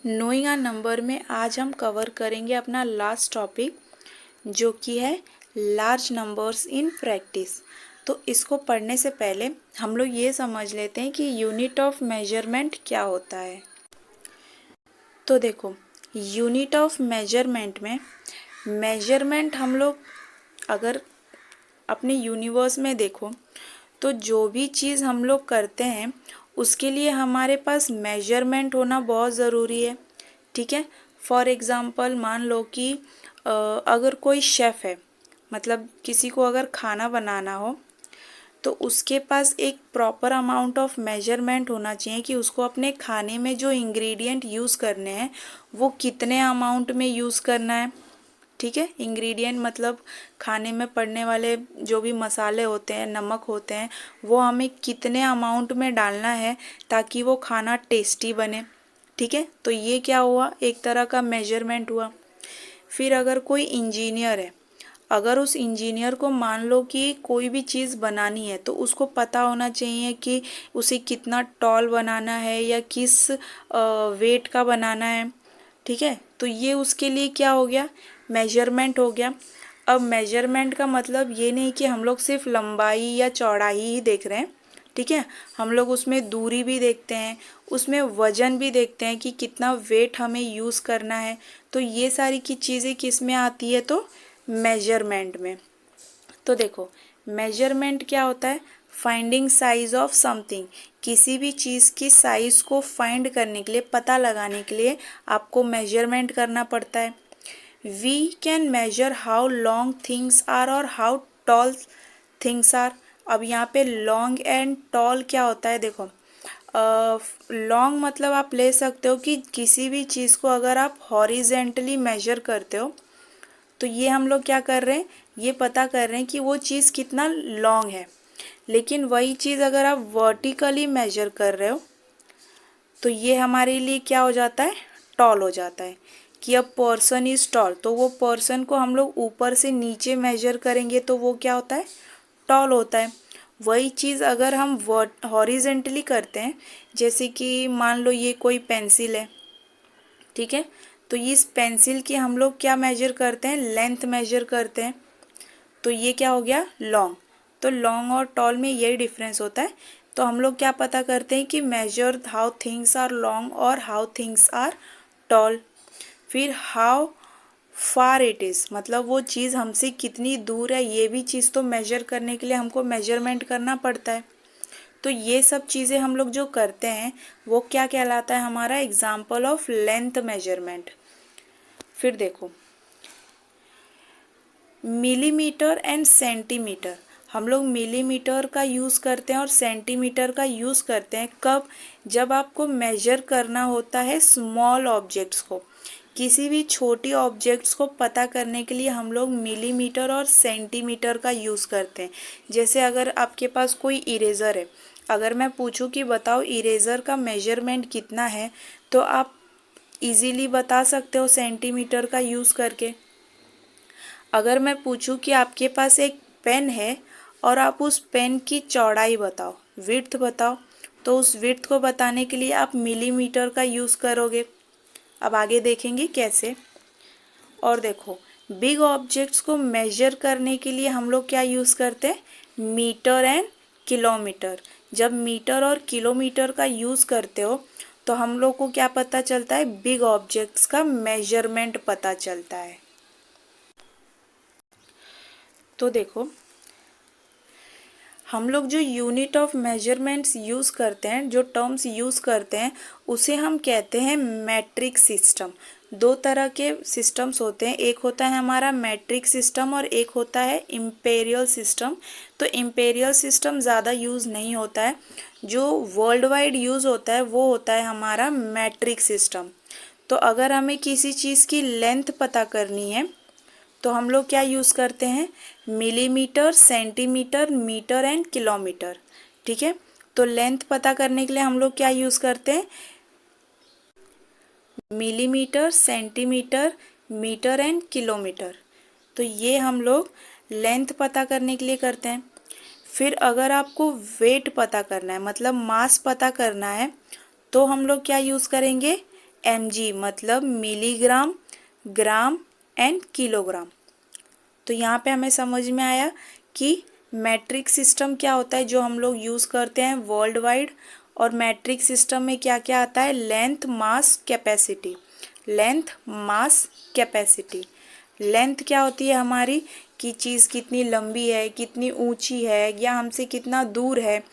Knowing a number में आज हम कवर करेंगे अपना लास्ट टॉपिक जो कि है लार्ज नंबर्स इन प्रैक्टिस। तो इसको पढ़ने से पहले हम लोग ये समझ लेते हैं कि यूनिट ऑफ मेजरमेंट क्या होता है। तो देखो, यूनिट ऑफ मेजरमेंट में मेजरमेंट हम लोग अगर अपने यूनिवर्स में देखो तो जो भी चीज़ हम लोग करते हैं उसके लिए हमारे पास मेजरमेंट होना बहुत ज़रूरी है। ठीक है, फॉर एग्ज़ाम्पल मान लो कि अगर कोई शेफ़ है, मतलब किसी को अगर खाना बनाना हो तो उसके पास एक प्रॉपर अमाउंट ऑफ मेजरमेंट होना चाहिए कि उसको अपने खाने में जो इंग्रेडिएंट यूज़ करने हैं वो कितने अमाउंट में यूज़ करना है। ठीक है, इंग्रेडिएंट मतलब खाने में पड़ने वाले जो भी मसाले होते हैं, नमक होते हैं, वो हमें कितने अमाउंट में डालना है ताकि वो खाना टेस्टी बने। ठीक है, तो ये क्या हुआ, एक तरह का मेजरमेंट हुआ। फिर अगर कोई इंजीनियर है, अगर उस इंजीनियर को मान लो कि कोई भी चीज़ बनानी है तो उसको पता होना चाहिए कि उसे कितना टॉल बनाना है या किस वेट का बनाना है। ठीक है, तो ये उसके लिए क्या हो गया, मेजरमेंट हो गया। अब मेजरमेंट का मतलब ये नहीं कि हम लोग सिर्फ लंबाई या चौड़ाई ही देख रहे हैं। ठीक है, हम लोग उसमें दूरी भी देखते हैं, उसमें वजन भी देखते हैं कि कितना वेट हमें यूज़ करना है। तो ये सारी की चीज़ें किस में आती है, तो मेजरमेंट में। तो देखो, मेजरमेंट क्या होता है, फाइंडिंग साइज ऑफ समथिंग। किसी भी चीज़ की साइज को फाइंड करने के लिए, पता लगाने के लिए आपको मेजरमेंट करना पड़ता है। We can measure how long things are और हाउ टॉल थिंग्स आर। अब यहाँ पे लॉन्ग एंड टॉल क्या होता है, देखो लॉन्ग मतलब आप ले सकते हो कि किसी भी चीज़ को अगर आप हॉरिजेंटली मेजर करते हो तो ये हम लोग क्या कर रहे हैं, ये पता कर रहे हैं कि वो चीज़ कितना लॉन्ग है। लेकिन वही चीज़ अगर आप वर्टिकली मेजर कर रहे हो तो ये हमारे लिए क्या हो जाता है, टॉल हो जाता है। कि अब पर्सन इज टॉल, तो वो पर्सन को हम लोग ऊपर से नीचे मेजर करेंगे तो वो क्या होता है, टॉल होता है। वही चीज़ अगर हम हॉरिजेंटली करते हैं, जैसे कि मान लो ये कोई पेंसिल है, ठीक है, तो इस पेंसिल की हम लोग क्या मेजर करते हैं, लेंथ मेजर करते हैं, तो ये क्या हो गया, लॉन्ग। तो लॉन्ग और टॉल में यही डिफरेंस होता है। तो हम लोग क्या पता करते हैं कि measure how things are long और हाउ थिंग्स आर टॉल। फिर हाउ फार इट इज़, मतलब वो चीज़ हमसे कितनी दूर है, ये भी चीज़ तो मेजर करने के लिए हमको मेजरमेंट करना पड़ता है। तो ये सब चीज़ें हम लोग जो करते हैं वो क्या कहलाता है, हमारा एग्जाम्पल ऑफ लेंथ मेजरमेंट। फिर देखो, मिलीमीटर एंड सेंटीमीटर, हम लोग मिलीमीटर का यूज़ करते हैं और सेंटीमीटर का यूज़ करते हैं कब, जब आपको मेजर करना होता है स्मॉल ऑब्जेक्ट्स को। किसी भी छोटी ऑब्जेक्ट्स को पता करने के लिए हम लोग मिलीमीटर और सेंटीमीटर का यूज़ करते हैं। जैसे अगर आपके पास कोई इरेज़र है, अगर मैं पूछूं कि बताओ इरेज़र का मेजरमेंट कितना है, तो आप इजीली बता सकते हो सेंटीमीटर का यूज़ करके। अगर मैं पूछूं कि आपके पास एक पेन है और आप उस पेन की चौड़ाई बताओ, विड्थ बताओ, तो उस विड्थ को बताने के लिए आप मिलीमीटर का यूज़ करोगे। अब आगे देखेंगे कैसे। और देखो, बिग ऑब्जेक्ट्स को मेजर करने के लिए हम लोग क्या यूज़ करते हैं, मीटर एंड किलोमीटर। जब मीटर और किलोमीटर का यूज़ करते हो तो हम लोग को क्या पता चलता है, बिग ऑब्जेक्ट्स का मेजरमेंट पता चलता है। तो देखो, हम लोग जो यूनिट ऑफ मेजरमेंट्स यूज़ करते हैं, जो टर्म्स यूज़ करते हैं, उसे हम कहते हैं मैट्रिक सिस्टम। दो तरह के सिस्टम्स होते हैं, एक होता है हमारा मैट्रिक सिस्टम और एक होता है इम्पेरियल सिस्टम। तो इम्पेरियल सिस्टम ज़्यादा यूज़ नहीं होता है, जो वर्ल्ड वाइड यूज़ होता है वो होता है हमारा मैट्रिक सिस्टम। तो अगर हमें किसी चीज़ की लेंथ पता करनी है तो हम लोग क्या यूज़ करते हैं, millimetre, centimetre, metre and kilometre. ठीक है, तो लेंथ पता करने के लिए हम लोग क्या यूज़ करते हैं, millimetre, centimetre, metre and kilometre. तो ये हम लोग लेंथ पता करने के लिए करते हैं। फिर अगर आपको वेट पता करना है, मतलब मास पता करना है, तो हम लोग क्या यूज़ करेंगे, mg मतलब मिलीग्राम, ग्राम एंड किलोग्राम। तो यहाँ पे हमें समझ में आया कि मैट्रिक सिस्टम क्या होता है जो हम लोग यूज़ करते हैं वर्ल्ड वाइड। और मैट्रिक सिस्टम में क्या क्या आता है, लेंथ, मास, कैपेसिटी। लेंथ, मास, कैपेसिटी। लेंथ क्या होती है हमारी, कि चीज़ कितनी लंबी है, कितनी ऊंची है, या हमसे कितना दूर है,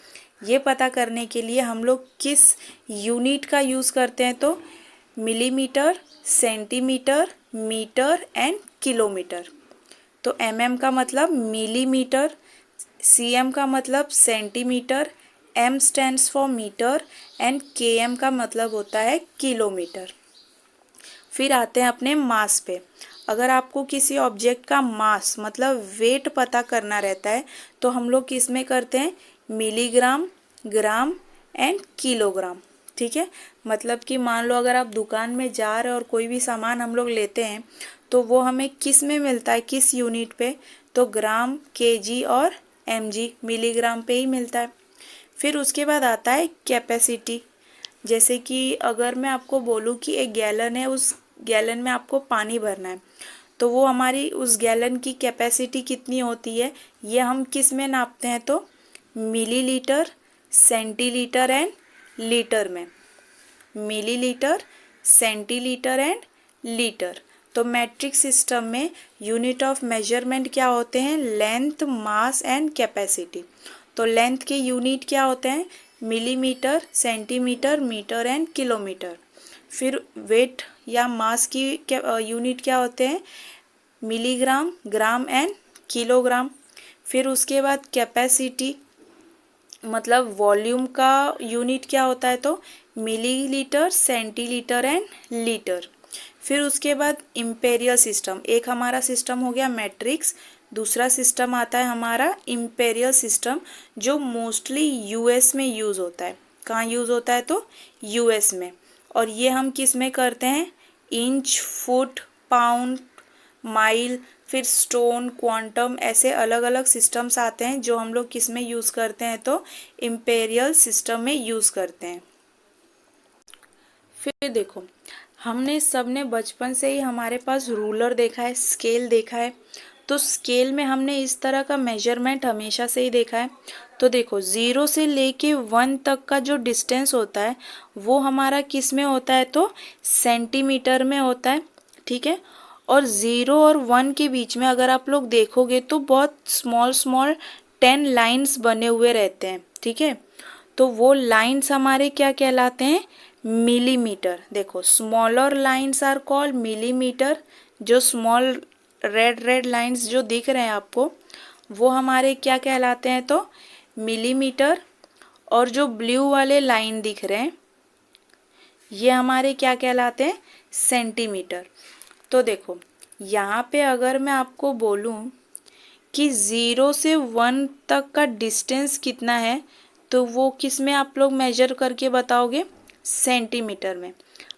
ये पता करने के लिए हम लोग किस यूनिट का यूज़ करते हैं, तो millimetre, centimetre, metre and kilometre. तो mm का मतलब मिलीमीटर, cm का मतलब centimetre, m stands for metre and km का मतलब होता है किलोमीटर। फिर आते हैं अपने मास पे। अगर आपको किसी ऑब्जेक्ट का मास मतलब वेट पता करना रहता है तो हम लोग किस में करते हैं, मिलीग्राम, ग्राम एंड किलोग्राम। ठीक है, मतलब कि मान लो अगर आप दुकान में जा रहे हो और कोई भी सामान हम लोग लेते हैं तो वो हमें किस में मिलता है, किस यूनिट पे, तो ग्राम, केजी और एमजी, मिलीग्राम पे ही मिलता है। फिर उसके बाद आता है कैपेसिटी। जैसे कि अगर मैं आपको बोलूँ कि एक गैलन है, उस गैलन में आपको पानी भरना है, तो वो हमारी उस गैलन की कैपेसिटी कितनी होती है, ये हम किस में नापते हैं, तो मिलीलीटर, सेंटीलीटर एंड लीटर में। Millilitre, centilitre and litre. तो मैट्रिक सिस्टम में यूनिट ऑफ मेजरमेंट क्या होते हैं, लेंथ, मास एंड कैपेसिटी। तो लेंथ के यूनिट क्या होते हैं, millimetre, centimetre, metre and kilometre. फिर वेट या मास की यूनिट क्या होते हैं, मिलीग्राम, ग्राम एंड किलोग्राम। फिर उसके बाद कैपेसिटी मतलब वॉल्यूम का यूनिट क्या होता है, तो मिलीलीटर, सेंटीलीटर एंड लीटर। फिर उसके बाद इम्पेरियल सिस्टम। एक हमारा सिस्टम हो गया मैट्रिक्स, दूसरा सिस्टम आता है हमारा इम्पेरियल सिस्टम जो मोस्टली यूएस में यूज़ होता है। कहाँ यूज़ होता है, तो यूएस में। और ये हम किस में करते हैं, इंच, फुट, पाउंड, माइल, फिर स्टोन, क्वांटम, ऐसे अलग अलग सिस्टम्स आते हैं जो हम लोग किस में यूज़ करते हैं, तो इम्पेरियल सिस्टम में यूज़ करते हैं। फिर देखो, हमने सबने बचपन से ही हमारे पास रूलर देखा है, स्केल देखा है। तो स्केल में हमने इस तरह का मेजरमेंट हमेशा से ही देखा है। तो देखो, 0 से लेके 1 तक का जो डिस्टेंस होता है वो हमारा किस में होता है, तो सेंटीमीटर में होता है। ठीक है, और 0 और 1 के बीच में अगर आप लोग देखोगे तो बहुत स्मॉल स्मॉल 10 लाइंस बने हुए रहते हैं। ठीक है, तो वो लाइंस हमारे क्या कहलाते हैं, मिलीमीटर। देखो, smaller lines are called millimetre. जो स्मॉल रेड रेड लाइंस जो दिख रहे हैं आपको वो हमारे क्या कहलाते हैं, तो मिलीमीटर। और जो ब्लू वाले लाइन दिख रहे हैं ये हमारे क्या कहलाते हैं, सेंटीमीटर। तो देखो, यहाँ पे अगर मैं आपको बोलूँ कि 0 से 1 तक का डिस्टेंस कितना है तो वो किस में आप लोग मेजर करके बताओगे, सेंटीमीटर में।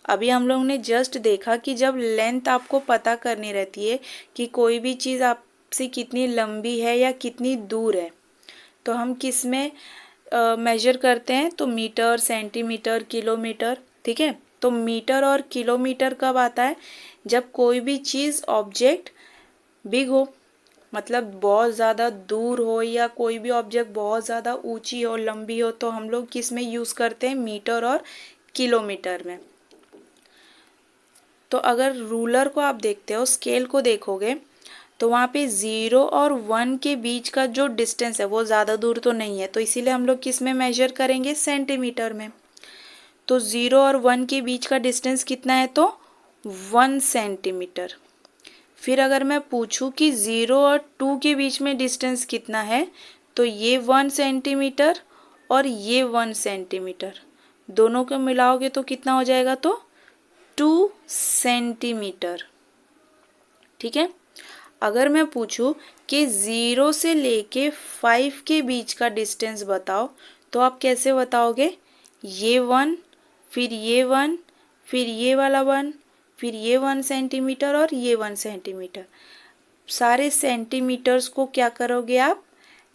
अभी हम लोग ने जस्ट देखा कि जब लेंथ आपको पता करनी रहती है कि कोई भी चीज़ आपसे कितनी लंबी है या कितनी दूर है तो हम किस में मेजर करते हैं, तो मीटर, सेंटीमीटर, किलोमीटर। ठीक है, तो मीटर और किलोमीटर कब आता है, जब कोई भी चीज़ ऑब्जेक्ट बिग हो, मतलब बहुत ज़्यादा दूर हो, या कोई भी ऑब्जेक्ट बहुत ज़्यादा ऊंची हो, लंबी हो, तो हम लोग किस में यूज़ करते हैं, मीटर और किलोमीटर में। तो अगर रूलर को आप देखते हो, स्केल को देखोगे तो वहाँ पे 0 और 1 के बीच का जो डिस्टेंस है वो ज़्यादा दूर तो नहीं है, तो इसीलिए हम लोग किस में मेजर करेंगे, सेंटीमीटर में। तो 0 और 1 के बीच का डिस्टेंस कितना है, तो 1 सेंटीमीटर। फिर अगर मैं पूछूं कि 0 और 2 के बीच में डिस्टेंस कितना है तो ये 1 सेंटीमीटर और ये 1 सेंटीमीटर, दोनों को मिलाओगे तो कितना हो जाएगा, तो 2 सेंटीमीटर। ठीक है, अगर मैं पूछूं कि 0 से लेके 5 के बीच का डिस्टेंस बताओ तो आप कैसे बताओगे, ये 1, फिर ये 1, फिर ये वाला 1, फिर ये 1 सेंटीमीटर और ये 1 सेंटीमीटर। सारे सेंटीमीटर्स को क्या करोगे, आप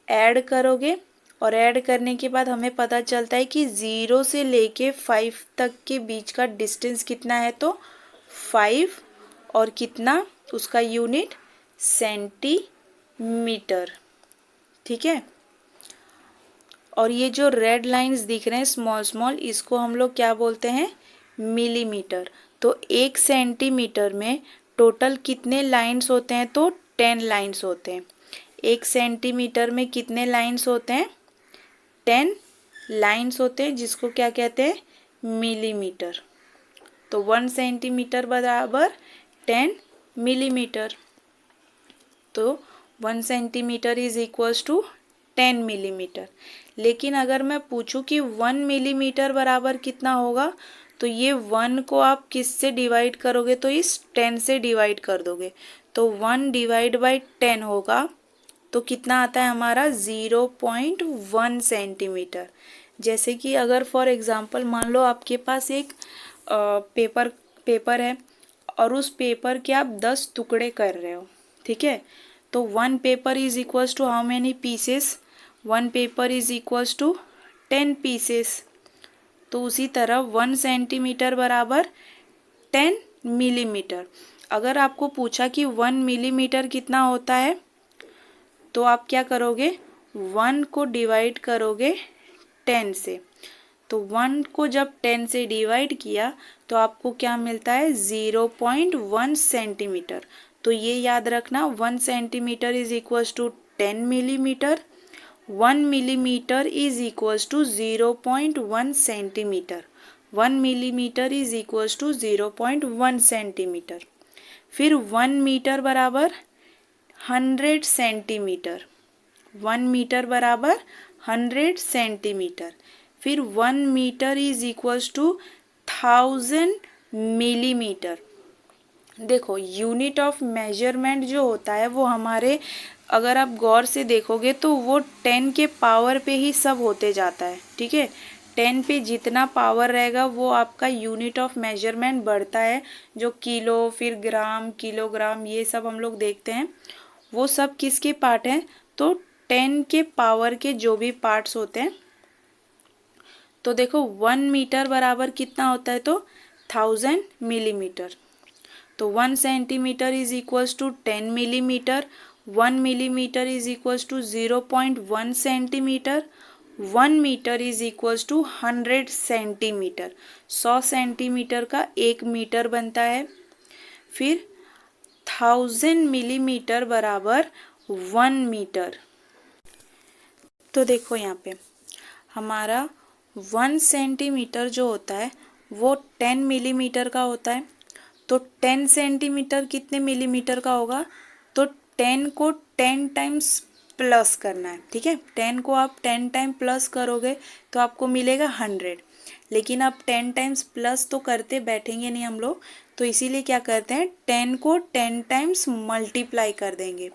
ऐड करोगे और ऐड करने के बाद हमें पता चलता है कि 0 से लेके 5 तक के बीच का डिस्टेंस कितना है, तो 5 और कितना उसका यूनिट सेंटीमीटर। ठीक है। और ये जो रेड लाइंस दिख रहे हैं स्मॉल स्मॉल, इसको हम लोग क्या बोलते हैं, मिलीमीटर। तो 1 सेंटीमीटर में टोटल कितने लाइंस होते हैं, तो 10 लाइंस होते हैं। 1 सेंटीमीटर में कितने लाइंस होते हैं, 10 लाइंस होते हैं, जिसको क्या कहते हैं, मिलीमीटर। तो 1 सेंटीमीटर बराबर 10 मिलीमीटर। तो 1 centimetre is equals to 10 millimetre. लेकिन अगर मैं पूछूं कि 1 मिलीमीटर बराबर कितना होगा, तो ये 1 को आप किससे डिवाइड करोगे, तो इस 10 से डिवाइड कर दोगे। तो 1 डिवाइड बाई 10 होगा, तो कितना आता है हमारा 0.1 सेंटीमीटर। जैसे कि अगर फॉर एग्जांपल मान लो आपके पास एक पेपर है और उस पेपर के आप 10 टुकड़े कर रहे हो। ठीक है। तो 1 paper is equals to how many pieces, 1 paper is equals to 10 pieces. तो उसी तरह 1 सेंटीमीटर बराबर 10 मिलीमीटर। अगर आपको पूछा कि 1 मिलीमीटर कितना होता है, तो आप क्या करोगे, 1 को डिवाइड करोगे 10 से। तो 1 को जब 10 से डिवाइड किया तो आपको क्या मिलता है, 0.1 सेंटीमीटर। तो ये याद रखना, 1 centimetre is equals to 10 millimetre, 1 millimetre is equals to 0.1 centimetre, 1 millimetre is equals to 0.1 centimetre. फिर 1 मीटर बराबर 100 सेंटीमीटर, 1 मीटर बराबर 100 सेंटीमीटर। फिर 1 metre is equals to 1000 millimetre. देखो यूनिट ऑफ मेजरमेंट जो होता है वो हमारे, अगर आप गौर से देखोगे तो वो 10 के पावर पे ही सब होते जाता है। ठीक है। 10 पे जितना पावर रहेगा वो आपका यूनिट ऑफ मेजरमेंट बढ़ता है। जो किलो, फिर ग्राम, किलोग्राम, ये सब हम लोग देखते हैं, वो सब किसके पार्ट हैं, तो 10 के पावर के जो भी पार्ट्स होते हैं। तो देखो 1 मीटर बराबर कितना होता है, तो 1000 मिलीमीटर। तो 1 centimetre is equals to 10 millimetre, 1 millimetre is equals to 0.1 centimetre, 1 metre is equals to 100 centimetre. 100 centimetre का 1 मीटर बनता है। फिर 1000 मिलीमीटर बराबर 1 मीटर। तो देखो यहाँ पे हमारा 1 सेंटीमीटर जो होता है वो 10 मिलीमीटर का होता है। तो 10 सेंटीमीटर कितने मिलीमीटर का होगा, तो 10 को 10 टाइम्स प्लस करना है। ठीक है। 10 को आप 10 टाइम प्लस करोगे तो आपको मिलेगा 100। लेकिन अब 10 टाइम्स प्लस तो करते बैठेंगे नहीं हम लोग, तो इसीलिए क्या करते हैं, 10 को 10 टाइम्स मल्टीप्लाई कर देंगे।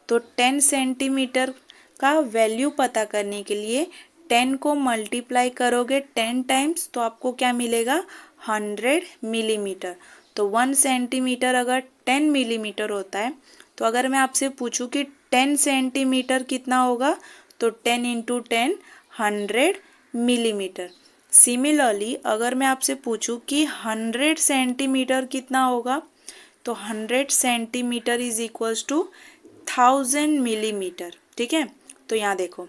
तो 10 सेंटीमीटर का वैल्यू पता करने के लिए 10 को मल्टीप्लाई करोगे 10 टाइम्स, तो आपको क्या मिलेगा, 100 मिलीमीटर। तो 1 सेंटीमीटर अगर 10 मिलीमीटर होता है, तो अगर मैं आपसे पूछूं कि 10 सेंटीमीटर कितना होगा, तो 10 इंटू 10 100 मिलीमीटर। सिमिलरली अगर मैं आपसे पूछूं कि 100 सेंटीमीटर कितना होगा, तो 100 centimetre is equals to 1000 millimetre. ठीक है। तो यहाँ देखो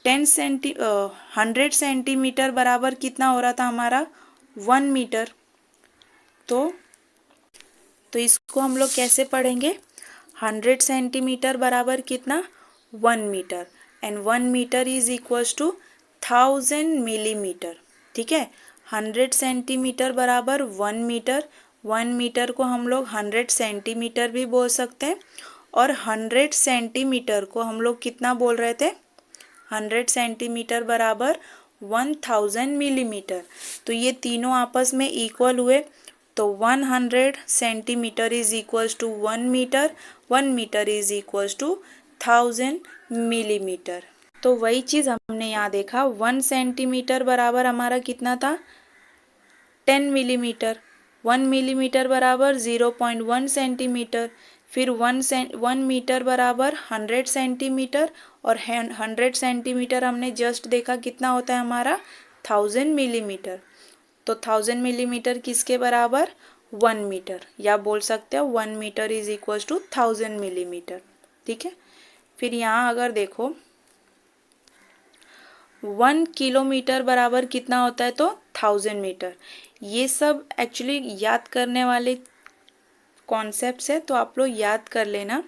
100 सेंटीमीटर बराबर कितना हो रहा था हमारा, 1 मीटर। तो इसको हम लोग कैसे पढ़ेंगे, 100 सेंटीमीटर बराबर कितना, 1 metre, and 1 metre is equals to 1000 millimetre. ठीक है। 100 सेंटीमीटर बराबर 1 मीटर, 1 मीटर को हम लोग 100 सेंटीमीटर भी बोल सकते हैं, और 100 सेंटीमीटर को हम लोग कितना बोल रहे थे, 100 सेंटीमीटर बराबर 1000 मिलीमीटर। तो ये तीनों आपस में इक्वल हुए, तो 100 centimetre is equals to 1 metre, 1 metre is equals to 1000 millimetre. तो वही चीज़ हमने यहाँ देखा, 1 सेंटीमीटर बराबर हमारा कितना था, 10 मिलीमीटर, 1 मिलीमीटर बराबर 0.1 सेंटीमीटर, फिर 1 मीटर बराबर 100 सेंटीमीटर, और 100 सेंटीमीटर हमने जस्ट देखा कितना होता है हमारा 1000 मिलीमीटर। तो 1000 मिलीमीटर किसके बराबर 1 मीटर, या बोल सकते हो 1 metre is equal to 1000 millimetre. ठीक है, फिर यहाँ अगर देखो 1 किलोमीटर बराबर कितना होता है तो 1000 मीटर। ये सब एक्चुअली याद करने वाले कॉन्सेप्ट्स है, तो आप लोग याद कर लेना।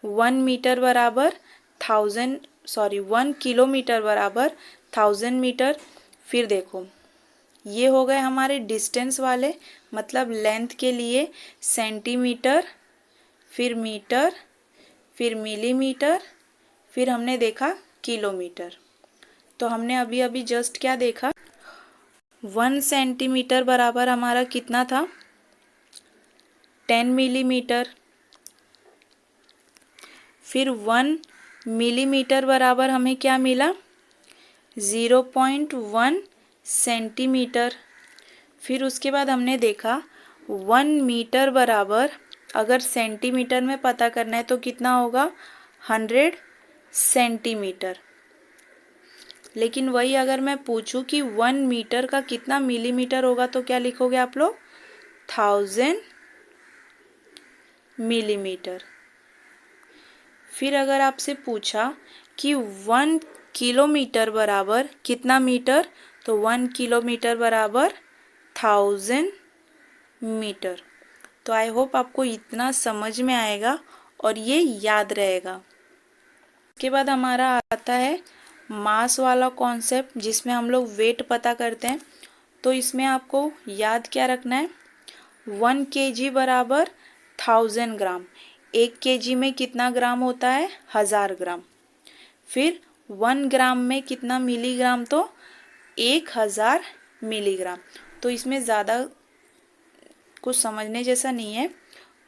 1 मीटर बराबर 1 किलोमीटर बराबर 1000 मीटर। फिर देखो ये हो गए हमारे डिस्टेंस वाले, मतलब लेंथ के लिए सेंटीमीटर, फिर मीटर, फिर मिलीमीटर, फिर हमने देखा किलोमीटर। तो हमने अभी अभी जस्ट क्या देखा, 1 सेंटीमीटर बराबर हमारा कितना था 10 मिलीमीटर। फिर 1 मिलीमीटर बराबर हमें क्या मिला 0.1 सेंटीमीटर। फिर उसके बाद हमने देखा 1 मीटर बराबर, अगर सेंटीमीटर में पता करना है तो कितना होगा 100 सेंटीमीटर। लेकिन वही अगर मैं पूछूं कि 1 मीटर का कितना मिलीमीटर होगा तो क्या लिखोगे आप लोग 1000 मिलीमीटर। फिर अगर आपसे पूछा कि 1 किलोमीटर बराबर कितना मीटर, तो 1 किलोमीटर बराबर 1000 मीटर। तो आई होप आपको इतना समझ में आएगा और ये याद रहेगा। इसके बाद हमारा आता है मास वाला कॉन्सेप्ट, जिसमें हम लोग वेट पता करते हैं। तो इसमें आपको याद क्या रखना है 1 kg बराबर 1000 ग्राम। 1 kg में कितना ग्राम होता है 1000 ग्राम। फिर 1 ग्राम में कितना मिलीग्राम, तो 1000 मिलीग्राम। तो इसमें ज़्यादा कुछ समझने जैसा नहीं है।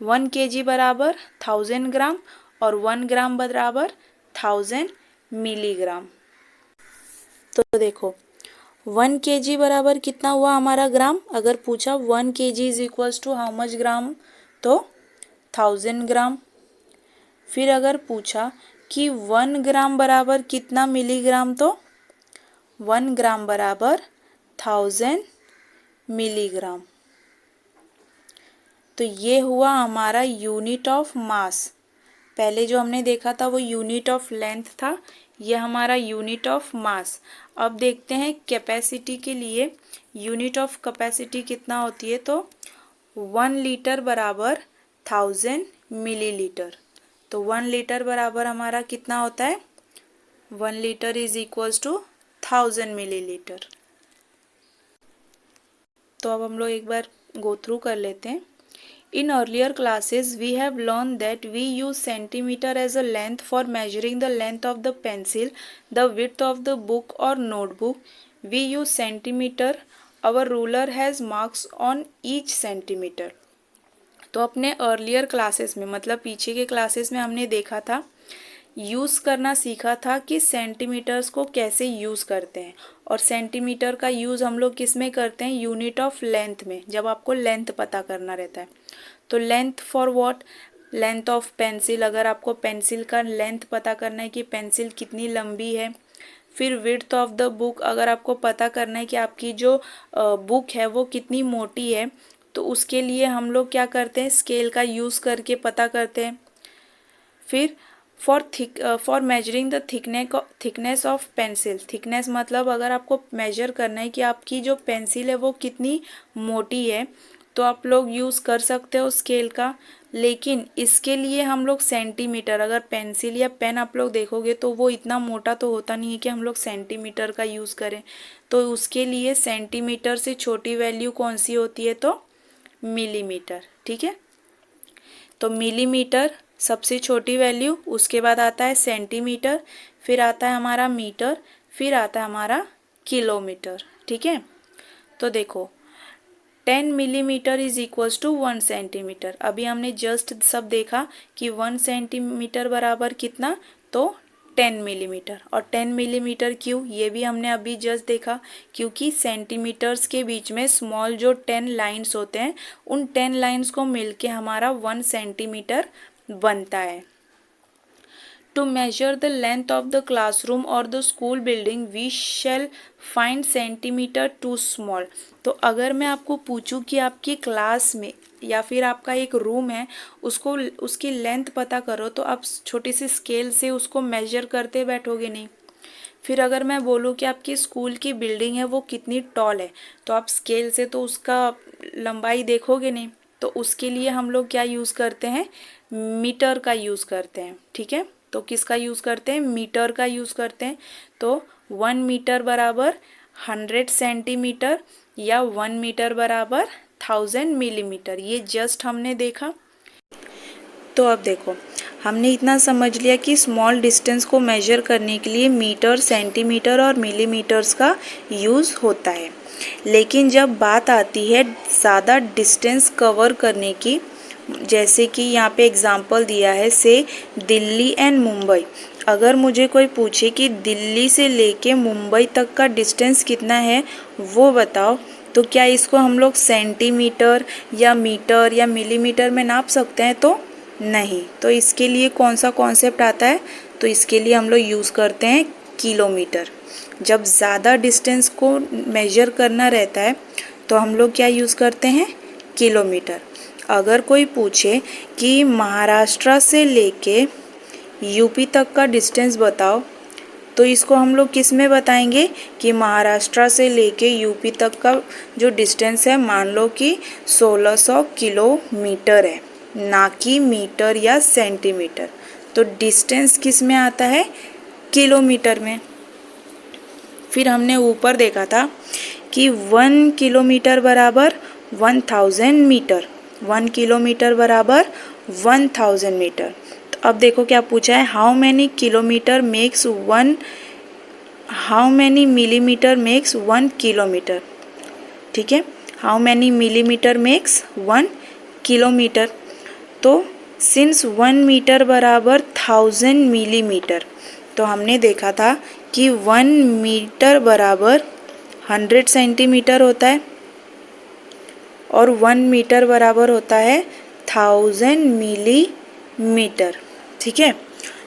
1 kg बराबर 1000 ग्राम और 1 ग्राम बराबर 1000 मिलीग्राम। तो देखो 1 kg बराबर कितना हुआ हमारा ग्राम, अगर पूछा 1 kg is equals to how much gram, तो 1000 ग्राम। फिर अगर पूछा कि 1 ग्राम बराबर कितना मिलीग्राम, तो 1 ग्राम बराबर 1000 मिलीग्राम। तो ये हुआ हमारा यूनिट ऑफ मास। पहले जो हमने देखा था वो यूनिट ऑफ लेंथ था, ये हमारा यूनिट ऑफ मास। अब देखते हैं कैपेसिटी के लिए यूनिट ऑफ कैपेसिटी कितना होती है, तो 1 लीटर बराबर 1000 मिलीलीटर। तो 1 लीटर बराबर हमारा कितना होता है 1 litre is equals to 1000 millilitre. तो अब हम लोग एक बार गो थ्रू कर लेते हैं। In earlier classes, we have learned that we use centimeter as a length for measuring the length of the pencil, the width of the book or notebook. We use centimeter. Our ruler has marks on each centimeter. तो अपने earlier classes में, मतलब पीछे के classes में हमने देखा था, यूज़ करना सीखा था कि सेंटीमीटर्स को कैसे यूज़ करते हैं। और सेंटीमीटर का यूज़ हम लोग किस में करते हैं यूनिट ऑफ लेंथ में, जब आपको लेंथ पता करना रहता है। तो length for what, length of pencil, अगर आपको पेंसिल का लेंथ पता करना है कि पेंसिल कितनी लंबी है। फिर विड्थ ऑफ द बुक, अगर आपको पता करना है कि आपकी जो बुक है वो कितनी मोटी है, तो उसके लिए हम लोग क्या करते हैं स्केल का यूज़ करके पता करते हैं। फिर for measuring the thickness of pencil, thickness मतलब अगर आपको मेजर करना है कि आपकी जो पेंसिल है वो कितनी मोटी है, तो आप लोग यूज़ कर सकते हो स्केल का। लेकिन इसके लिए हम लोग सेंटीमीटर, अगर पेंसिल या पेन आप लोग देखोगे तो वो इतना मोटा तो होता नहीं है कि हम लोग सेंटीमीटर का यूज़ करें। तो उसके लिए सेंटीमीटर से छोटी वैल्यू कौन सी होती है, तो मिलीमीटर। ठीक है, तो मिलीमीटर सबसे छोटी वैल्यू, उसके बाद आता है सेंटीमीटर, फिर आता है हमारा मीटर, फिर आता है हमारा किलोमीटर। ठीक है, तो देखो 10 millimetre is equals to 1 centimetre. अभी हमने जस्ट सब देखा कि 1 सेंटीमीटर बराबर कितना, तो 10 मिलीमीटर। और 10 मिलीमीटर क्यों, ये भी हमने अभी जस्ट देखा, क्योंकि सेंटीमीटर्स के बीच में स्मॉल जो 10 लाइन्स होते हैं, उन 10 लाइन्स को मिलके हमारा 1 सेंटीमीटर बनता है। To measure the length of the classroom or the school building, we shall find centimeter too small. तो अगर मैं आपको पूछूं कि आपकी क्लास में या फिर आपका एक रूम है, उसको उसकी लेंथ पता करो, तो आप छोटी सी स्केल से उसको मेजर करते बैठोगे नहीं। फिर अगर मैं बोलूँ कि आपकी स्कूल की बिल्डिंग है वो कितनी टॉल है, तो आप स्केल से तो उसका लंबाई देखोगे नहीं। तो उसके लिए हम लोग क्या यूज़ करते हैं, मीटर का यूज़ करते हैं। ठीक है, तो किसका यूज़ करते हैं, मीटर का यूज़ करते हैं। तो 1 मीटर बराबर 100 सेंटीमीटर या 1 मीटर बराबर 1000 मिलीमीटर, ये जस्ट हमने देखा। तो अब देखो, हमने इतना समझ लिया कि स्मॉल डिस्टेंस को मेजर करने के लिए मीटर, सेंटीमीटर और मिलीमीटर्स का यूज़ होता है। लेकिन जब बात आती है ज़्यादा डिस्टेंस कवर करने की, जैसे कि यहाँ पे एग्जांपल दिया है से दिल्ली एंड मुंबई, अगर मुझे कोई पूछे कि दिल्ली से लेके मुंबई तक का डिस्टेंस कितना है वो बताओ, तो क्या इसको हम लोग सेंटीमीटर या मीटर या मिलीमीटर में नाप सकते हैं? तो नहीं। तो इसके लिए कौन सा कॉन्सेप्ट आता है, तो इसके लिए हम लोग यूज़ करते हैं किलोमीटर। जब ज़्यादा डिस्टेंस को मेजर करना रहता है तो हम लोग क्या यूज़ करते हैं, किलोमीटर। अगर कोई पूछे कि महाराष्ट्र से लेके यूपी तक का डिस्टेंस बताओ, तो इसको हम लोग किस में बताएंगे कि महाराष्ट्र से लेके यूपी तक का जो डिस्टेंस है मान लो कि 1600 किलोमीटर है, ना कि मीटर या सेंटीमीटर। तो डिस्टेंस किस में आता है, किलोमीटर में। फिर हमने ऊपर देखा था कि 1 किलोमीटर बराबर 1000 मीटर, 1 किलोमीटर बराबर 1000 मीटर। तो अब देखो क्या पूछा है, how many kilometre makes 1, how many millimetre makes 1 kilometre. ठीक है, how many millimetre makes 1 kilometre. तो सिंस 1 मीटर बराबर 1000 मिलीमीटर, तो हमने देखा था कि 1 मीटर बराबर 100 सेंटीमीटर होता है और 1 मीटर बराबर होता है 1000 मिलीमीटर। ठीक है,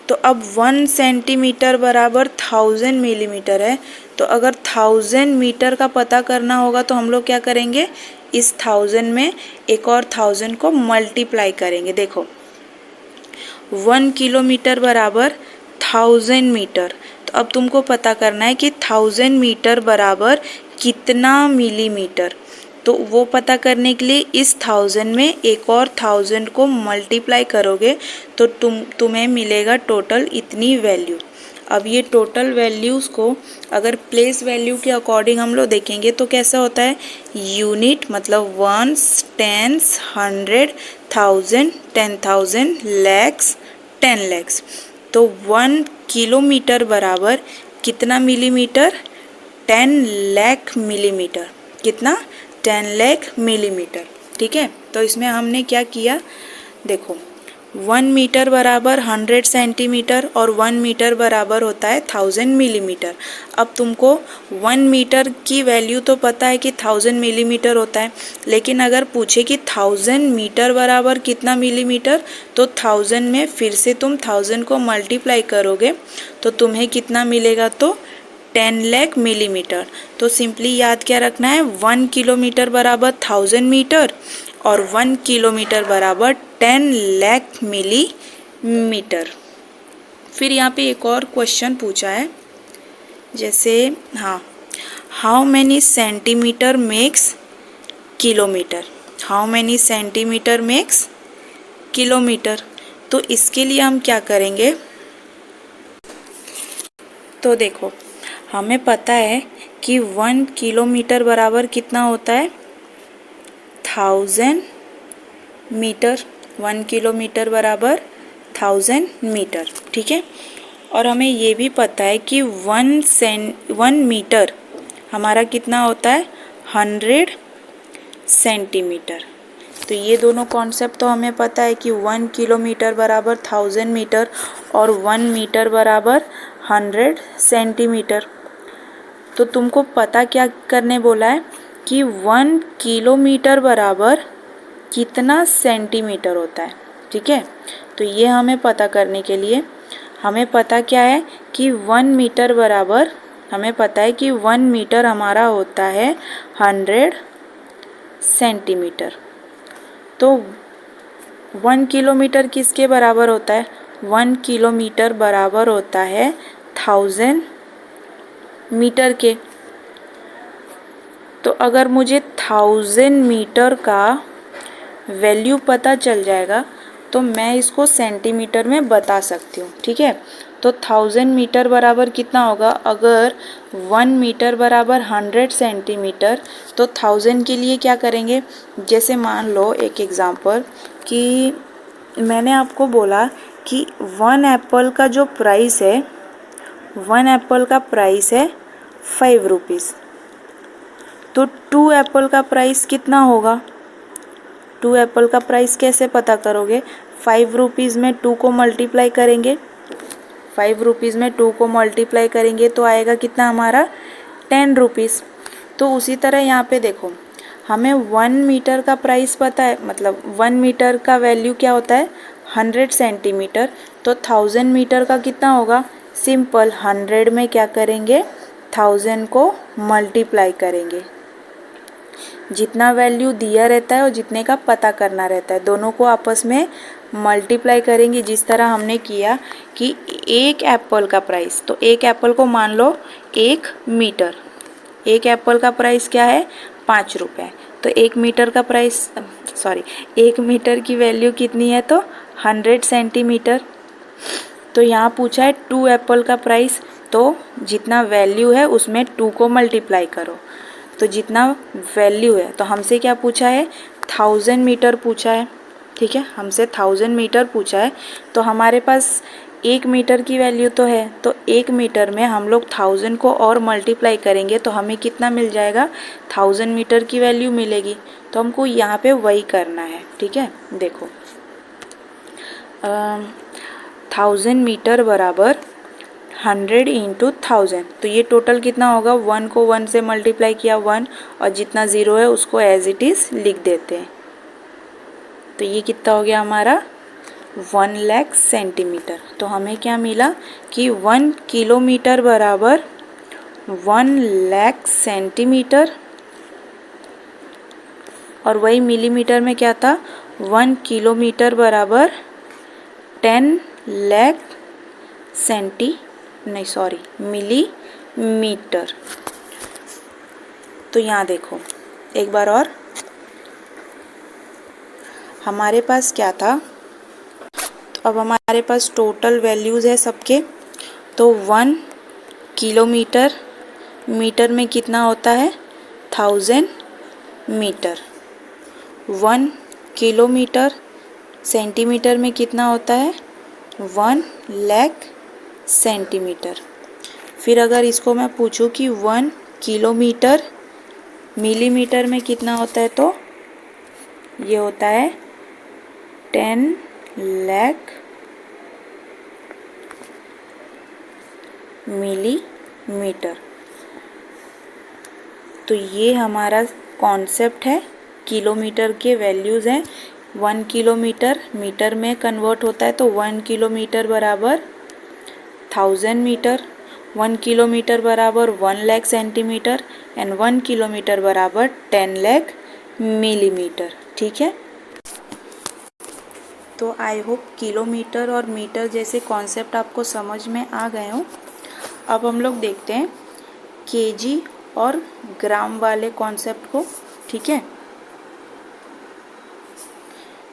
तो अब 1 सेंटीमीटर बराबर 1000 मिलीमीटर है, तो अगर 1000 मीटर का पता करना होगा तो हम लोग क्या करेंगे, इस 1000 में एक और 1000 को मल्टीप्लाई करेंगे। देखो 1 किलोमीटर बराबर 1000 मीटर, तो अब तुमको पता करना है कि 1000 मीटर बराबर कितना मिलीमीटर। तो वो पता करने के लिए इस 1000 में एक और 1000 को मल्टीप्लाई करोगे तो तुम्हें मिलेगा टोटल इतनी वैल्यू। अब ये टोटल वैल्यूज़ को अगर प्लेस वैल्यू के अकॉर्डिंग हम लोग देखेंगे तो कैसा होता है, यूनिट मतलब वंस, टेंस, 100, 1000, 10,000, लैक्स, 10 लैक्स। तो 1 किलोमीटर बराबर कितना मिलीमीटर, 10 लाख मिलीमीटर। कितना, 10 लाख मिलीमीटर। ठीक है, तो इसमें हमने क्या किया, देखो 1 मीटर बराबर 100 सेंटीमीटर और 1 मीटर बराबर होता है 1000 मिलीमीटर। अब तुमको 1 मीटर की वैल्यू तो पता है कि 1000 मिलीमीटर होता है, लेकिन अगर पूछे कि 1000 मीटर बराबर कितना मिलीमीटर, तो 1000 में फिर से तुम 1000 को मल्टीप्लाई करोगे तो तुम्हें कितना मिलेगा, तो 10 लाख मिलीमीटर। तो सिंपली याद क्या रखना है, 1 किलोमीटर बराबर 1000 मीटर और 1 किलोमीटर बराबर 10 लाख मिलीमीटर। फिर यहाँ पे एक और क्वेश्चन पूछा है, जैसे हाँ, how many centimetre makes kilometre, how many centimetre makes kilometre. तो इसके लिए हम क्या करेंगे, तो देखो हमें पता है कि 1 किलोमीटर बराबर कितना होता है, 1000 मीटर। 1 किलोमीटर बराबर 1000 मीटर। ठीक है, और हमें ये भी पता है कि 1 मीटर हमारा कितना होता है, 100 सेंटीमीटर। तो ये दोनों कॉन्सेप्ट तो हमें पता है कि 1 किलोमीटर बराबर 1000 मीटर और 1 मीटर बराबर 100 सेंटीमीटर। तो तुमको पता क्या करने बोला है कि 1 किलोमीटर बराबर कितना सेंटीमीटर होता है। ठीक है, तो ये हमें पता करने के लिए हमें पता क्या है कि 1 मीटर बराबर, हमें पता है कि 1 मीटर हमारा होता है 100 सेंटीमीटर। तो 1 किलोमीटर किसके बराबर होता है? 1 किलोमीटर बराबर होता है 1000 मीटर के। तो अगर मुझे 1000 मीटर का वैल्यू पता चल जाएगा तो मैं इसको सेंटीमीटर में बता सकती हूँ, ठीक है। तो 1000 मीटर बराबर कितना होगा? अगर 1 मीटर बराबर 100 सेंटीमीटर, तो 1000 के लिए क्या करेंगे? जैसे मान लो एक एग्जांपल कि मैंने आपको बोला कि 1 एप्पल का जो प्राइस है, 1 एप्पल का प्राइस है 5 रुपीज़। तो 2 एप्पल का प्राइस कितना होगा? 2 एप्पल का प्राइस कैसे पता करोगे? 5 रुपीज़ में 2 को मल्टीप्लाई करेंगे, 5 रुपीज़ में 2 को मल्टीप्लाई करेंगे तो आएगा कितना हमारा? 10 रुपीज़। तो उसी तरह यहाँ पे देखो, हमें 1 मीटर का प्राइस पता है, मतलब 1 मीटर का वैल्यू क्या होता है? 100 सेंटीमीटर। तो 1000 मीटर का कितना होगा? सिंपल 100 में क्या करेंगे? 1000 को मल्टीप्लाई करेंगे। जितना वैल्यू दिया रहता है और जितने का पता करना रहता है, दोनों को आपस में मल्टीप्लाई करेंगे। जिस तरह हमने किया कि एक एप्पल का प्राइस, तो एक एप्पल को मान लो 1 मीटर, एक एप्पल का प्राइस क्या है? 5 रुपये। तो 1 मीटर का प्राइस, सॉरी, 1 मीटर की वैल्यू कितनी है? तो 100 सेंटीमीटर। तो यहाँ पूछा है 2 एप्पल का प्राइस, तो जितना वैल्यू है उसमें 2 को मल्टीप्लाई करो। तो जितना वैल्यू है, तो हमसे क्या पूछा है? 1000 मीटर पूछा है, ठीक है, हमसे 1000 मीटर पूछा है। तो हमारे पास 1 मीटर की वैल्यू तो है, तो 1 मीटर में हम लोग 1000 को और मल्टीप्लाई करेंगे तो हमें कितना मिल जाएगा? 1000 मीटर की वैल्यू मिलेगी। तो हमको यहाँ पे वही करना है, ठीक है। देखो 1000 मीटर बराबर 100 इंटू 1000, तो ये टोटल कितना होगा? 1 को 1 से मल्टीप्लाई किया 1, और जितना ज़ीरो है उसको एज इट इज़ लिख देते हैं। तो ये कितना हो गया हमारा? 1 लाख सेंटीमीटर। तो हमें क्या मिला कि 1 किलोमीटर बराबर 1 लाख सेंटीमीटर, और वही मिलीमीटर में क्या था? 1 किलोमीटर बराबर 10 लाख मिलीमीटर। तो यहाँ देखो एक बार और, हमारे पास क्या था? तो अब हमारे पास टोटल वैल्यूज़ है सबके। तो 1 किलोमीटर, मीटर में कितना होता है? 1000 मीटर। 1 किलोमीटर, सेंटीमीटर में कितना होता है? 1 लाख सेंटीमीटर। फिर अगर इसको मैं पूछूं कि 1 किलोमीटर मिलीमीटर में कितना होता है, तो ये होता है 10 लाख मिलीमीटर। तो ये हमारा कॉन्सेप्ट है, किलोमीटर के वैल्यूज़ हैं। 1 किलोमीटर मीटर में कन्वर्ट होता है, तो 1 किलोमीटर बराबर 1000 मीटर, 1 किलोमीटर बराबर 1 लाख सेंटीमीटर, एंड 1 किलोमीटर बराबर 10 लाख मिलीमीटर, ठीक है। तो आई होप किलोमीटर और मीटर जैसे कॉन्सेप्ट आपको समझ में आ गए हों। अब हम लोग देखते हैं केजी और ग्राम वाले कॉन्सेप्ट को, ठीक है।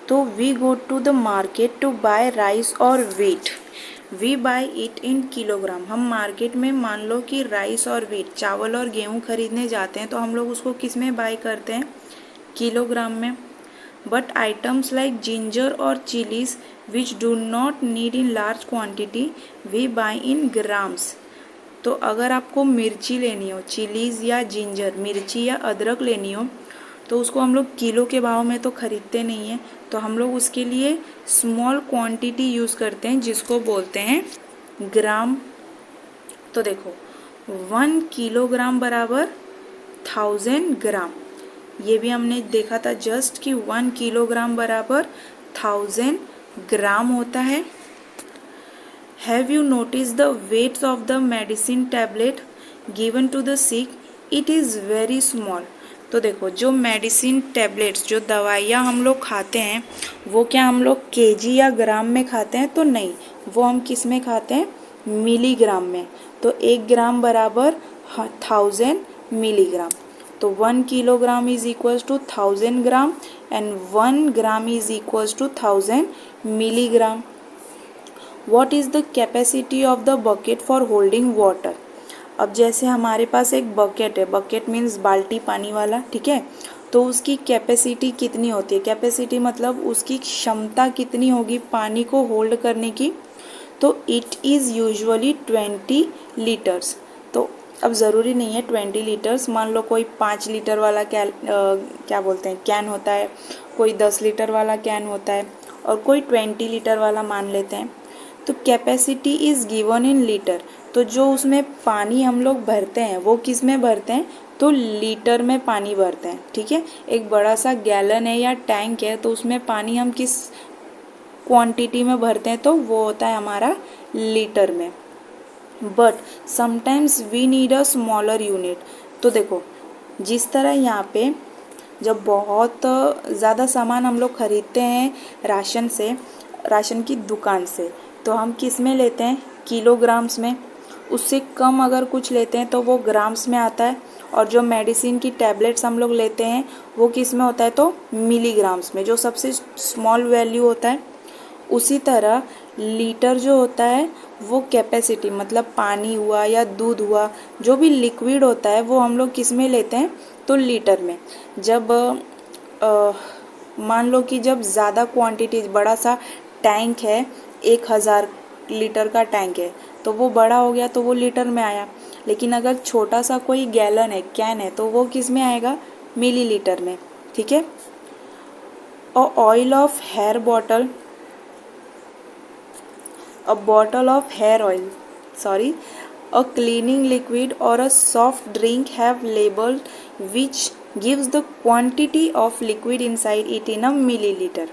तो we go to the market to buy rice और wheat, we buy it in kilogram. हम मार्केट में मान लो कि राइस और व्हीट, चावल और गेहूँ खरीदने जाते हैं, तो हम लोग उसको किस में बाय करते हैं? किलोग्राम में। बट आइटम्स लाइक जिंजर और chillies which do not need in large quantity we buy in grams. तो अगर आपको मिर्ची लेनी हो, चिलीज़ या जिंजर, मिर्ची या अदरक लेनी हो, तो उसको हम लोग किलो के भाव में तो ख़रीदते नहीं हैं, तो हम लोग उसके लिए स्मॉल क्वांटिटी यूज़ करते हैं जिसको बोलते हैं ग्राम। तो देखो 1 किलोग्राम बराबर 1000 ग्राम, ये भी हमने देखा था जस्ट कि 1 किलोग्राम बराबर 1000 ग्राम होता है। Have you notice the weights of the medicine tablet given to the sick, it is very small. तो देखो जो मेडिसिन टैबलेट्स, जो दवाइयाँ हम लोग खाते हैं, वो क्या हम लोग केजी या ग्राम में खाते हैं? तो नहीं, वो हम किस में खाते हैं? मिलीग्राम में। तो 1 ग्राम बराबर 1000 मिलीग्राम। तो 1 kilogram is equals to 1000 gram and 1 gram is equals to 1000 milligram. What is the capacity of the bucket for holding water? अब जैसे हमारे पास एक बकेट है, बकेट मीन्स बाल्टी पानी वाला, ठीक है। तो उसकी कैपेसिटी कितनी होती है? कैपेसिटी मतलब उसकी क्षमता कितनी होगी पानी को होल्ड करने की? तो इट इज़ यूजुअली 20 लीटर्स। तो अब ज़रूरी नहीं है 20 लीटर्स, मान लो कोई 5 लीटर वाला क्या बोलते हैं कैन होता है, कोई 10 लीटर वाला कैन होता है और कोई 20 लीटर वाला मान लेते हैं। तो capacity is given in litre. तो जो उसमें पानी हम लोग भरते हैं वो किस में भरते हैं? तो लीटर में पानी भरते हैं, ठीक है। एक बड़ा सा गैलन है या टैंक है तो उसमें पानी हम किस क्वांटिटी में भरते हैं? तो वो होता है हमारा लीटर में। But sometimes we need a smaller unit. तो देखो जिस तरह यहाँ पे जब बहुत ज़्यादा सामान हम लोग खरीदते हैं राशन से, राशन की दुकान से, तो हम किस में लेते हैं? किलोग्राम्स में। उससे कम अगर कुछ लेते हैं तो वो ग्राम्स में आता है। और जो मेडिसिन की टैबलेट्स हम लोग लेते हैं वो किस में होता है? तो मिलीग्राम्स में, जो सबसे स्मॉल वैल्यू होता है। उसी तरह लीटर जो होता है वो कैपेसिटी मतलब पानी हुआ या दूध हुआ, जो भी लिक्विड होता है वो हम लोग किस में लेते हैं? तो लीटर में। जब मान लो कि जब ज़्यादा क्वांटिटी, बड़ा सा टैंक है, 1000 लीटर का टैंक है, तो वो बड़ा हो गया तो वो लीटर में आया। लेकिन अगर छोटा सा कोई गैलन है, कैन है, तो वो किस में आएगा? मिलीलीटर में, ठीक है। और oil of hair bottle, a bottle of hair oil, sorry, a cleaning liquid or a soft drink have label which gives the quantity of liquid inside it in a milliliter।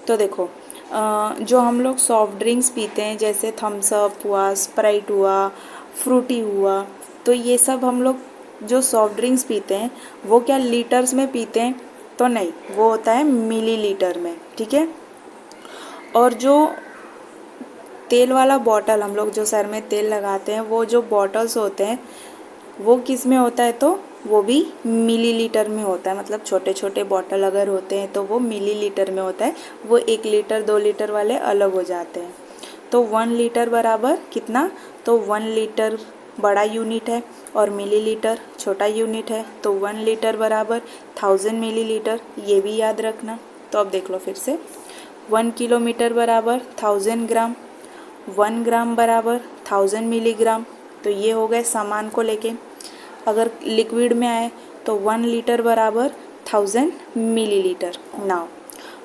तो देखो जो हम लोग soft drinks पीते हैं जैसे Thums up हुआ, Sprite हुआ, फ्रूटी हुआ, तो ये सब हम लोग जो सॉफ्ट ड्रिंक्स पीते हैं वो क्या लीटर्स में पीते हैं? तो नहीं, वो होता है मिलीलीटर में, ठीक है। और जो तेल वाला बॉटल, हम लोग जो सर में तेल लगाते हैं, वो जो बॉटल्स होते हैं वो किस में होता है? तो वो भी मिलीलीटर में होता है। मतलब छोटे छोटे बॉटल अगर होते हैं तो वो मिलीलीटर में होता है। वो 1 लीटर 2 लीटर वाले अलग हो जाते हैं। तो 1 लीटर बराबर कितना? तो 1 लीटर बड़ा यूनिट है और मिलीलीटर छोटा यूनिट है। तो 1 लीटर बराबर 1000 मिलीलीटर, ये भी याद रखना। तो अब देख लो फिर से, 1 किलोमीटर बराबर 1000 ग्राम, 1 ग्राम बराबर 1000 मिलीग्राम। तो ये हो गए सामान को लेके। अगर लिक्विड में आए तो 1 लीटर बराबर 1000 millilitre. Now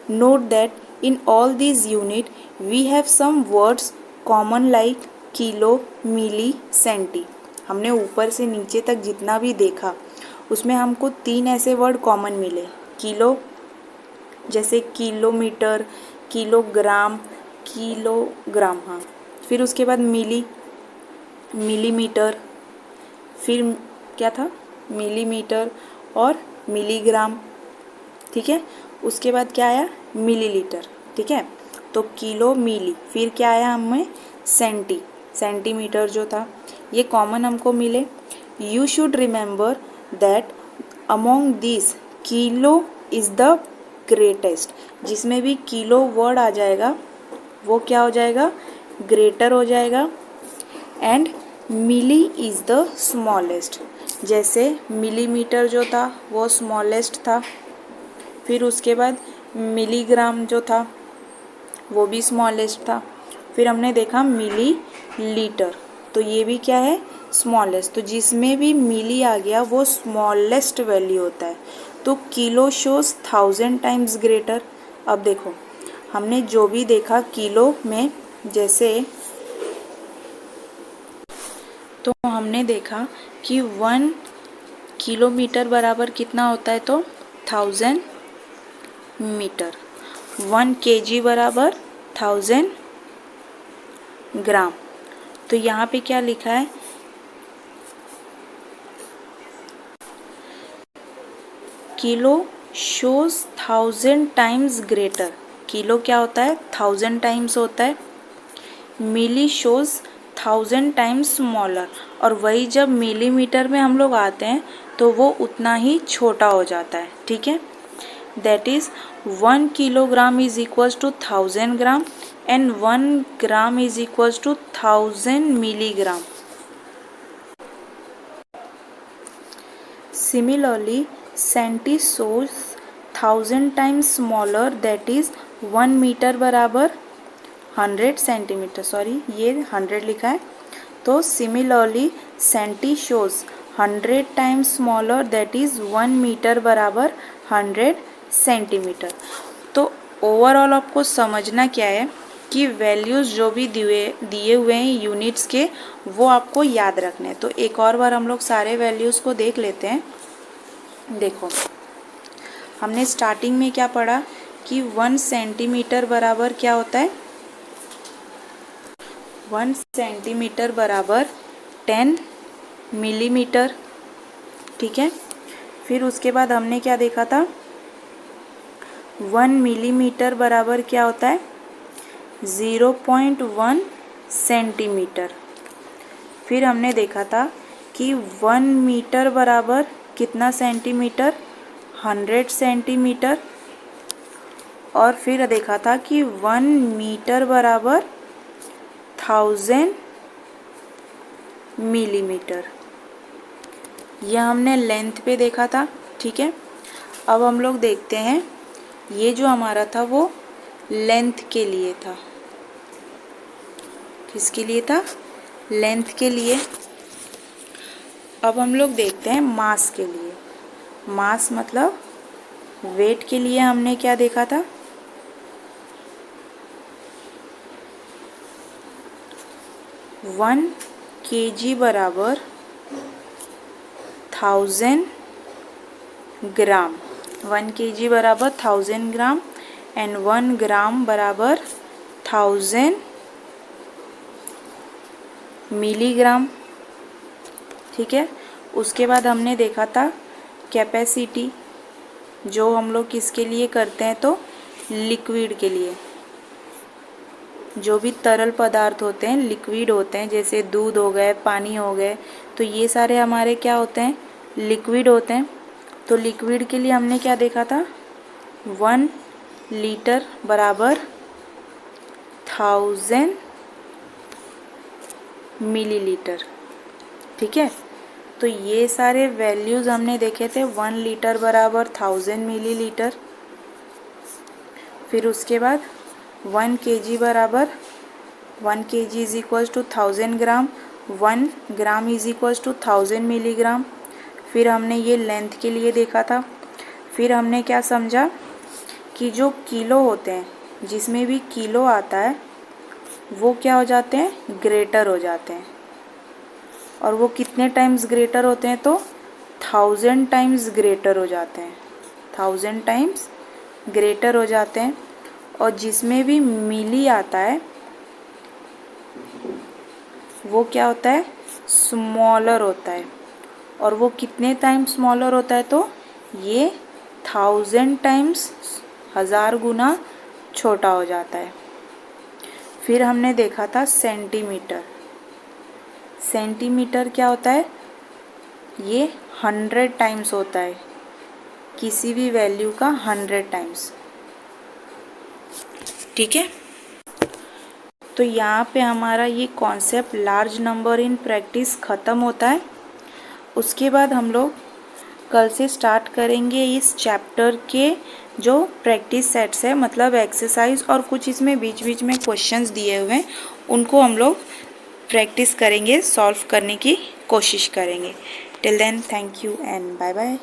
note that in all these unit we have some words common like kilo, milli, centi. हमने ऊपर से नीचे तक जितना भी देखा उसमें हमको 3 ऐसे वर्ड कॉमन मिले। किलो जैसे किलोमीटर, किलोग्राम, किलोग्राम, हाँ। फिर उसके बाद मिली, मिलीमीटर, फिर क्या था? मिलीमीटर और मिलीग्राम, ठीक है। उसके बाद क्या आया? मिलीलीटर, ठीक है। तो किलो, मिली, फिर क्या आया हमें? सेंटी, सेंटीमीटर जो था। ये कॉमन हमको मिले। You should remember that among this kilo is the greatest. जिसमें भी किलो वर्ड आ जाएगा वो क्या हो जाएगा? ग्रेटर हो जाएगा। And milli is the smallest. जैसे मिलीमीटर जो था वो स्मॉलेस्ट था। फिर उसके बाद मिलीग्राम जो था वो भी स्मॉलेस्ट था। फिर हमने देखा मिली लीटर, तो ये भी क्या है? स्मॉलेस्ट। तो जिसमें भी मिली आ गया वो स्मॉलेस्ट वैल्यू होता है। तो किलो शोज 1000 टाइम्स ग्रेटर। अब देखो हमने जो भी देखा किलो में, जैसे तो हमने देखा कि 1 किलोमीटर बराबर कितना होता है? तो 1000 मीटर। 1 केजी बराबर 1000 ग्राम। तो यहाँ पे क्या लिखा है, kilo shows 1000 times greater. Kilo क्या होता है, 1000 टाइम्स होता है। मिली शोज 1000 टाइम्स स्मॉलर, और वही जब मिलीमीटर में हम लोग आते हैं तो वो उतना ही छोटा हो जाता है। ठीक है, that is 1 kilogram is equals to 1000 gram and 1 gram is equals to 1000 milligram. Similarly, centi shows 1000 times smaller, that is 1 metre बराबर 100 सेंटीमीटर। सॉरी, ये 100 लिखा है। तो similarly centi shows 100 times smaller, that is 1 metre बराबर 100 centimetre. तो overall आपको समझना क्या है कि वैल्यूज़ जो भी दिए हुए हैं यूनिट्स के, वो आपको याद रखने हैं। तो एक और बार हम लोग सारे वैल्यूज़ को देख लेते हैं। देखो, हमने स्टार्टिंग में क्या पढ़ा कि 1 सेंटीमीटर बराबर क्या होता है, 1 सेंटीमीटर बराबर 10 मिलीमीटर। ठीक है, फिर उसके बाद हमने क्या देखा था, 1 मिलीमीटर बराबर क्या होता है, 0.1 सेंटीमीटर। फिर हमने देखा था कि 1 मीटर बराबर कितना सेंटीमीटर, 100 सेंटीमीटर। और फिर देखा था कि 1 मीटर बराबर 1000 मिलीमीटर। यह हमने लेंथ पे देखा था। ठीक है, अब हम लोग देखते हैं, ये जो हमारा था वो लेंथ के लिए था। किसके लिए था, लेंथ के लिए। अब हम लोग देखते हैं मास के लिए। मास मतलब वेट के लिए हमने क्या देखा था, 1 kg बराबर 1000 ग्राम। 1 kg बराबर 1000 ग्राम एंड 1 ग्राम बराबर 1000 मिलीग्राम। ठीक है, उसके बाद हमने देखा था कैपेसिटी, जो हम लोग किसके लिए करते हैं, तो लिक्विड के लिए। जो भी तरल पदार्थ होते हैं, लिक्विड होते हैं, जैसे दूध हो गए, पानी हो गए, तो ये सारे हमारे क्या होते हैं, लिक्विड होते हैं। तो लिक्विड के लिए हमने क्या देखा था, 1 लीटर बराबर 1000 मिलीलीटर। ठीक है, तो ये सारे वैल्यूज़ हमने देखे थे, 1 लीटर बराबर 1000 मिलीलीटर। फिर उसके बाद 1 kg बराबर 1 kg is equals to 1000 gram, 1 gram is equals to 1000 milligram. फिर हमने ये लेंथ के लिए देखा था। फिर हमने क्या समझा कि जो किलो होते हैं, जिसमें भी किलो आता है, वो क्या हो जाते हैं, ग्रेटर हो जाते हैं। और वो कितने टाइम्स ग्रेटर होते हैं, तो 1000 टाइम्स ग्रेटर हो जाते हैं। 1000 टाइम्स ग्रेटर हो जाते हैं। और जिसमें भी मिली आता है वो क्या होता है, स्मॉलर होता है। और वो कितने टाइम्स स्मॉलर होता है, तो ये 1000 टाइम्स, 1000 गुना छोटा हो जाता है। फिर हमने देखा था सेंटीमीटर। सेंटीमीटर क्या होता है, ये 100 टाइम्स होता है, किसी भी वैल्यू का 100 टाइम्स। ठीक है, तो यहाँ पे हमारा ये concept large number in practice ख़त्म होता है। उसके बाद हम लोग कल से स्टार्ट करेंगे इस चैप्टर के जो प्रैक्टिस सेट्स है, मतलब एक्सरसाइज, और कुछ इसमें बीच बीच में क्वेश्चंस दिए हुए हैं, उनको हम लोग प्रैक्टिस करेंगे, सॉल्व करने की कोशिश करेंगे। Till then, thank you and bye bye.